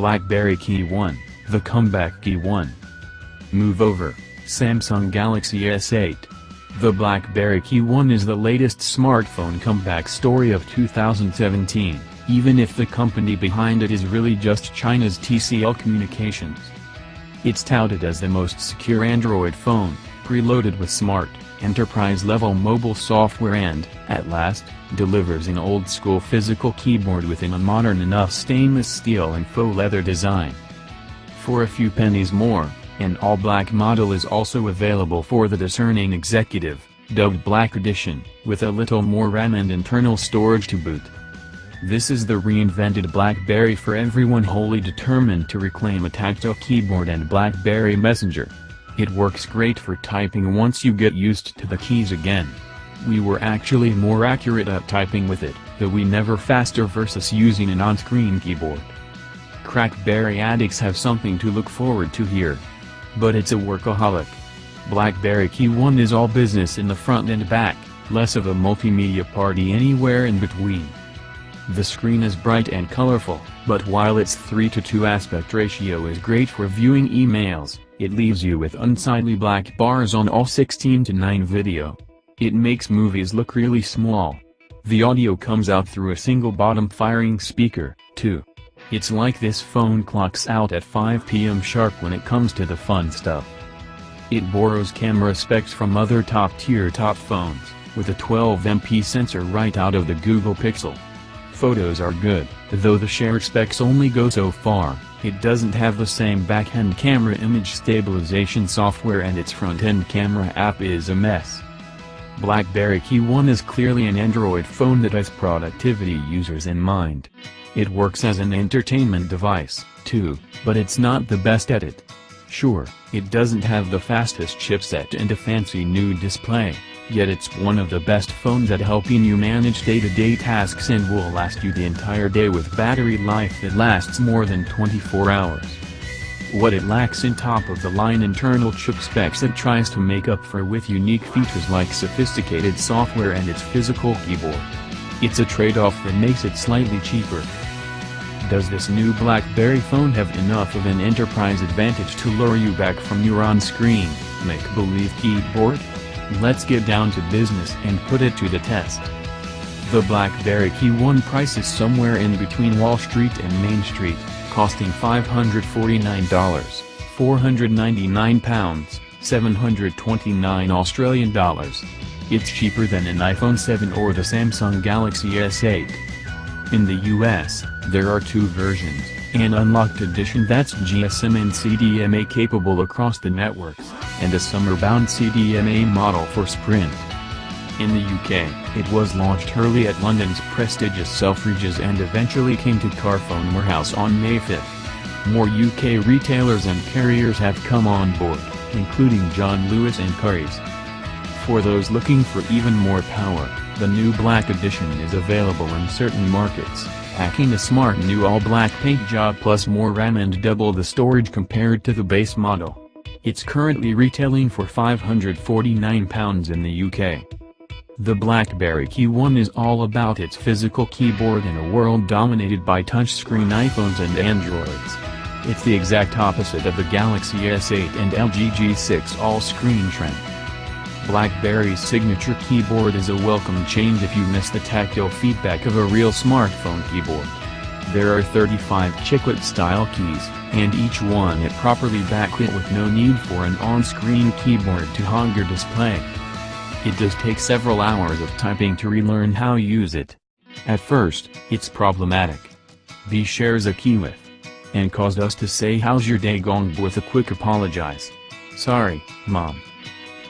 BlackBerry KeyOne, the comeback KeyOne. Move over, Samsung Galaxy S8. The BlackBerry KeyOne is the latest smartphone comeback story of 2017, even if the company behind it is really just China's TCL Communications. It's touted as the most secure Android phone, preloaded with smart, enterprise-level mobile software and, at last, delivers an old-school physical keyboard within a modern enough stainless steel and faux leather design. For a few pennies more, an all-black model is also available for the discerning executive, dubbed Black Edition, with a little more RAM and internal storage to boot. This is the reinvented BlackBerry for everyone wholly determined to reclaim a tactile keyboard and BlackBerry Messenger. It works great for typing once you get used to the keys again. We were actually more accurate at typing with it, though we never faster versus using an on-screen keyboard. BlackBerry addicts have something to look forward to here. But it's a workaholic. BlackBerry KeyOne is all business in the front and back, less of a multimedia party anywhere in between. The screen is bright and colorful, but while its 3:2 aspect ratio is great for viewing emails, it leaves you with unsightly black bars on all 16:9 video. It makes movies look really small. The audio comes out through a single bottom-firing speaker, too. It's like this phone clocks out at 5 p.m. sharp when it comes to the fun stuff. It borrows camera specs from other top-tier phones, with a 12MP sensor right out of the Google Pixel. Photos are good, though the shared specs only go so far. It doesn't have the same back-end camera image stabilization software and its front-end camera app is a mess. BlackBerry KeyOne is clearly an Android phone that has productivity users in mind. It works as an entertainment device, too, but it's not the best at it. Sure, it doesn't have the fastest chipset and a fancy new display, yet it's one of the best phones at helping you manage day-to-day tasks and will last you the entire day with battery life that lasts more than 24 hours. What it lacks in top-of-the-line internal chip specs it tries to make up for with unique features like sophisticated software and its physical keyboard. It's a trade-off that makes it slightly cheaper. Does this new BlackBerry phone have enough of an enterprise advantage to lure you back from your on-screen, make-believe keyboard? Let's get down to business and put it to the test. The BlackBerry KeyOne price is somewhere in between Wall Street and Main Street, costing $549, £499, 729 Australian dollars. It's cheaper than an iPhone 7 or the Samsung Galaxy S8. In the US, there are two versions, an unlocked edition that's GSM and CDMA capable across the networks, and a summer-bound CDMA model for Sprint. In the UK, it was launched early at London's prestigious Selfridges and eventually came to Carphone Warehouse on May 5. More UK retailers and carriers have come on board, including John Lewis and Currys. For those looking for even more power, the new Black Edition is available in certain markets, packing a smart new all-black paint job plus more RAM and double the storage compared to the base model. It's currently retailing for £549 in the UK. The BlackBerry KeyOne is all about its physical keyboard in a world dominated by touchscreen iPhones and Androids. It's the exact opposite of the Galaxy S8 and LG G6 all-screen trend. BlackBerry's signature keyboard is a welcome change if you miss the tactile feedback of a real smartphone keyboard. There are 35 chiclet-style keys, and each one is properly backlit with no need for an on-screen keyboard to hog your display. It does take several hours of typing to relearn how to use it. At first, it's problematic. B shares a key with, and caused us to say how's your day going with a quick apologize. Sorry, Mom.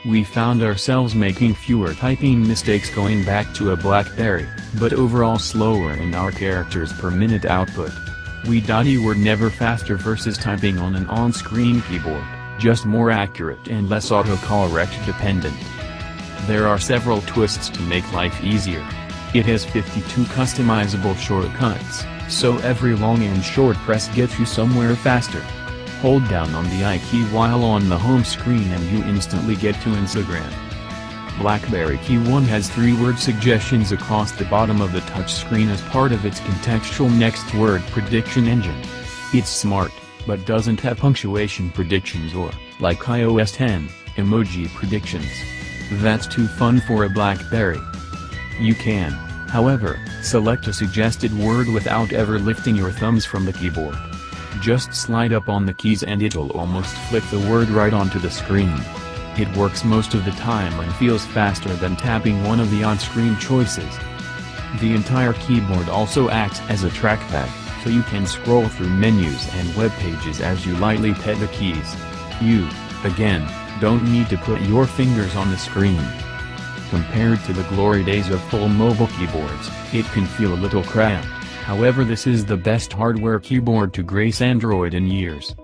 We found ourselves making fewer typing mistakes going back to a BlackBerry, but overall slower in our characters per minute output. We were never faster versus typing on an on-screen keyboard, just more accurate and less autocorrect dependent. There are several twists to make life easier. It has 52 customizable shortcuts, so every long and short press gets you somewhere faster. Hold down on the I key while on the home screen and you instantly get to Instagram. BlackBerry KeyOne has 3-word suggestions across the bottom of the touchscreen as part of its contextual next word prediction engine. It's smart, but doesn't have punctuation predictions or, like iOS 10, emoji predictions. That's too fun for a BlackBerry. You can, however, select a suggested word without ever lifting your thumbs from the keyboard. Just slide up on the keys and it'll almost flick the word right onto the screen. It works most of the time and feels faster than tapping one of the on-screen choices. The entire keyboard also acts as a trackpad, so you can scroll through menus and web pages as you lightly pet the keys. You, again, don't need to put your fingers on the screen. Compared to the glory days of full mobile keyboards, it can feel a little cramped. However, this is the best hardware keyboard to grace Android in years.